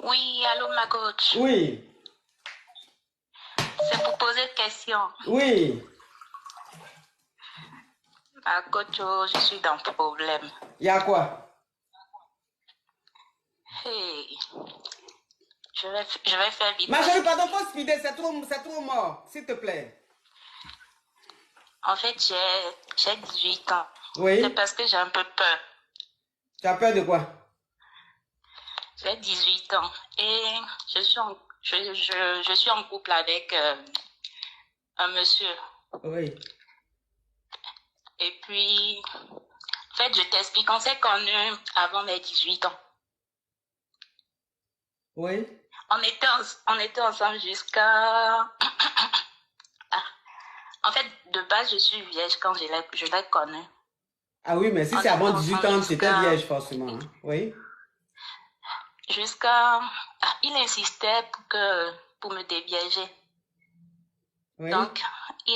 Oui, allô, ma coach. Oui, C'est pour poser une question. oui. Ma coach, oh, je suis dans le problème. Il y a quoi? Hey, je vais faire vite Ma parce chérie, que pardon, faut speeder, c'est trop mort, s'il te plaît. en fait, j'ai 18 ans. C'est Oui? parce que j'ai un peu peur. Tu as peur de quoi? J'ai 18 ans et je suis en couple avec un monsieur. Oui, Et puis, en fait, je t'explique, on s'est connus avant mes 18 ans. oui. On était ensemble jusqu'à... En fait, de base, je suis vierge quand je l'ai connu. Ah oui, mais si On c'est était avant 18 ensemble ans, tu étais vierge forcément, hein? Oui, jusqu'à... il insistait pour me déviager. oui. Donc, il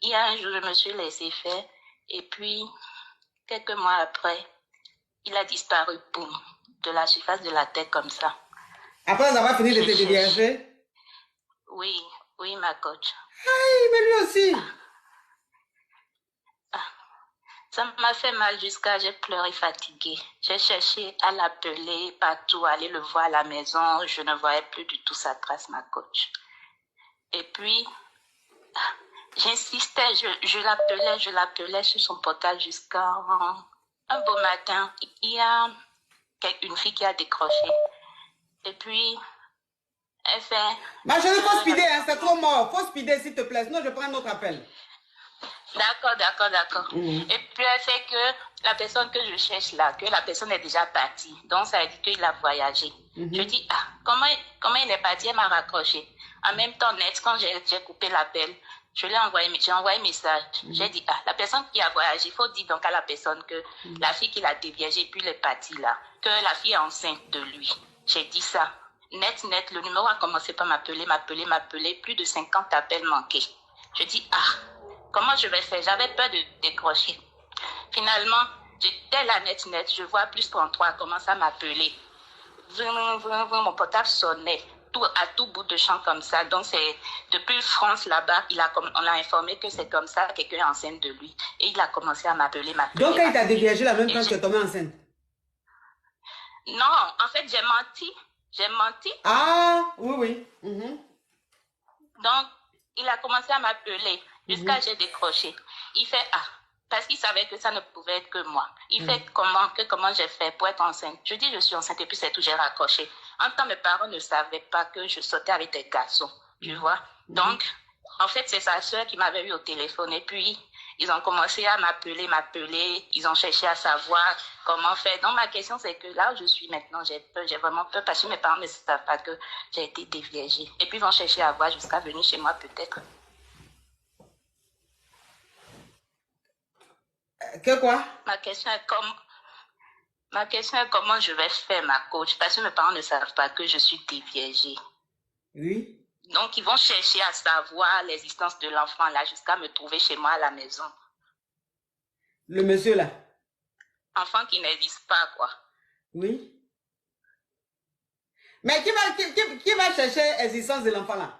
y a un jour, je me suis laissé faire. Et puis, quelques mois après, il a disparu, boum, de la surface de la terre comme ça. Après avoir fini de J'ai te cherché. dévierger? Oui, oui, ma coach. Oui, mais lui aussi. Ça m'a fait mal jusqu'à j'ai pleuré fatiguée. J'ai cherché à l'appeler partout, aller le voir à la maison. Je ne voyais plus du tout sa trace, ma coach. Et puis, j'insistais, je l'appelais sur son portable jusqu'à un beau matin. Il y a une fille qui a décroché. Et puis, elle fait... Ma chérie, faut speeder, hein, c'est trop mort. Faut speeder, s'il te plaît, sinon je prends un autre appel. D'accord. Et puis, elle fait que la personne que je cherche là, que la personne est déjà partie. Donc, ça veut dire qu'il a voyagé. Je dis, comment il est parti? Elle m'a raccroché. En même temps, net, quand j'ai coupé l'appel, j'ai envoyé un message. J'ai dit, la personne qui a voyagé, il faut dire donc à la personne que la fille qui l'a déviagé, puis elle est partie là, que la fille est enceinte de lui. J'ai dit ça. Net, le numéro a commencé par m'appeler, plus de 50 appels manqués. Je dis, comment je vais faire? J'avais peur de décrocher. Finalement, j'étais là net, je vois plus 33 commence à m'appeler. Mon portable sonnait à tout bout de champ comme ça. Donc, c'est depuis France là-bas, on l'a informé que c'est comme ça, quelqu'un est enceinte de lui. Et il a commencé à m'appeler. Donc, quand il t'a déviagé la même Et quand tu es tombée enceinte? Non, en fait, j'ai menti. Ah, oui. Donc, il a commencé à m'appeler jusqu'à j'ai décroché. Il fait parce qu'il savait que ça ne pouvait être que moi. Il fait comment j'ai fait pour être enceinte. Je dis je suis enceinte et puis c'est tout, j'ai raccroché. En temps, mes parents ne savaient pas que je sortais avec des garçons, tu vois. Donc, en fait, c'est sa soeur qui m'avait eu au téléphone et puis ils ont commencé à m'appeler, ils ont cherché à savoir comment faire. Donc, ma question, c'est que là où je suis maintenant, j'ai vraiment peur parce que mes parents ne savent pas que j'ai été déviagée. Et puis, ils vont chercher à voir jusqu'à venir chez moi, peut-être. Que quoi? Ma question est comment je vais faire, ma coach, parce que mes parents ne savent pas que je suis déviagée. Oui. Donc, ils vont chercher à savoir l'existence de l'enfant là jusqu'à me trouver chez moi à la maison. Le monsieur là? Enfant qui n'existe pas, quoi. Oui. Mais qui va chercher l'existence de l'enfant là?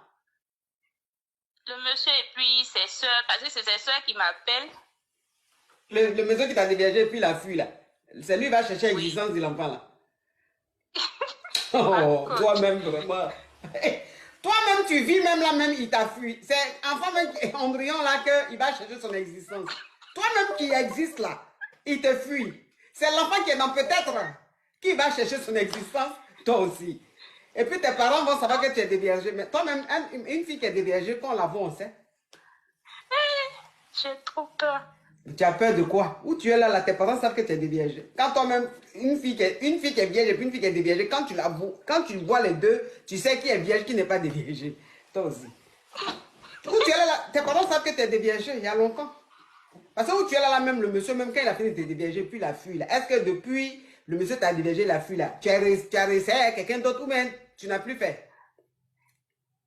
Le monsieur et puis ses soeurs, parce que c'est ses soeurs qui m'appellent. Le monsieur qui t'a déviagé et puis il a fui là. C'est lui qui va chercher Oui. l'existence de l'enfant là. Ma Oh, coach. toi-même vraiment. Toi-même, tu vis même là, même il t'a fui. C'est enfant même embryon là qu'il va chercher son existence. Toi-même qui existe là, il te fuit. C'est l'enfant qui est dans peut-être qui va chercher son existence, toi aussi. Et puis tes parents vont savoir que tu es déviagé. Mais toi-même, une fille qui est déviagée, quand on la voit, on sait. J'ai trop peur. Tu as peur de quoi? Où tu es là, tes parents savent que tu es déviagé. Quand toi-même, une fille qui est vierge et puis une fille qui est déviagée, quand tu vois les deux, tu sais qui est vierge, qui n'est pas déviagé. Toi aussi. Où tu es là, tes parents savent que tu es déviagé il y a longtemps. Parce que où tu es là, même le monsieur, même quand il a fini de te déviager, puis il a fui là. Est-ce que depuis le monsieur t'a déviagé, il a fui là? Tu as réussi à quelqu'un d'autre ou même tu n'as plus fait?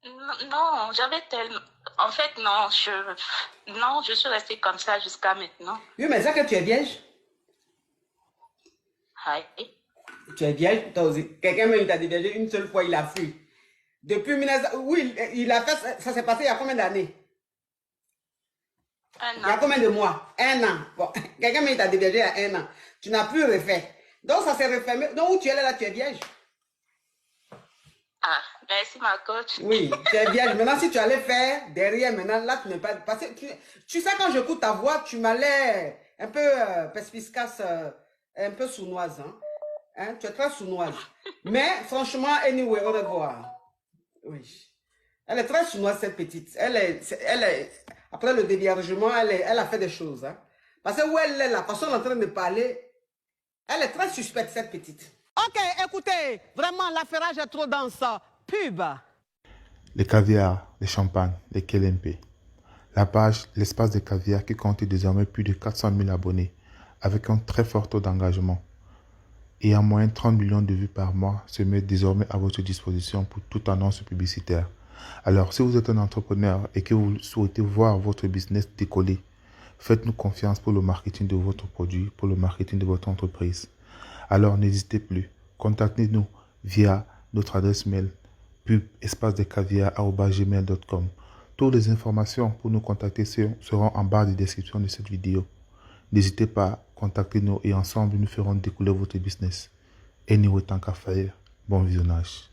Non, j'avais tellement... En fait, non, je suis restée comme ça jusqu'à maintenant. Oui, mais c'est que tu es vierge. Oui. Tu es vierge, toi aussi. Quelqu'un même t'a déviagé une seule fois, il a fui. Depuis 1900, oui, il a fait, ça s'est passé il y a combien d'années? Un Il y a an. combien de mois? Un an. Bon, quelqu'un même t'a déviagé il y a un an. Tu n'as plus refait. Donc ça s'est refermé. Donc où tu es là, tu es vierge. Ah, merci ma coach. Oui, tu es vierge. Maintenant, si tu allais faire derrière, maintenant, là, tu n'es pas. Parce que tu sais, quand j'écoute ta voix, tu m'as l'air un peu perspicace, un peu sournoise. Hein? Tu es très sournoise. Mais franchement, anyway, au revoir. Oui. Elle est très sournoise, cette petite. Après le déviergement, elle a fait des choses. Hein? Parce que où elle est, la personne en train de parler, elle est très suspecte, cette petite. Ok, écoutez, vraiment, l'affairage est trop dense. Pub. Les caviars, les champagnes, les KLMP. La page L'espace des caviars qui compte désormais plus de 400 000 abonnés avec un très fort taux d'engagement et en moyenne 30 millions de vues par mois se met désormais à votre disposition pour toute annonce publicitaire. Alors si vous êtes un entrepreneur et que vous souhaitez voir votre business décoller, faites-nous confiance pour le marketing de votre produit, pour le marketing de votre entreprise. Alors n'hésitez plus, contactez-nous via notre adresse mail pub@espacedecaviar@gmail.com. Toutes les informations pour nous contacter seront en barre de description de cette vidéo. N'hésitez pas, contactez-nous et ensemble nous ferons décoller votre business. Anyway, tant qu'à faire, bon visionnage.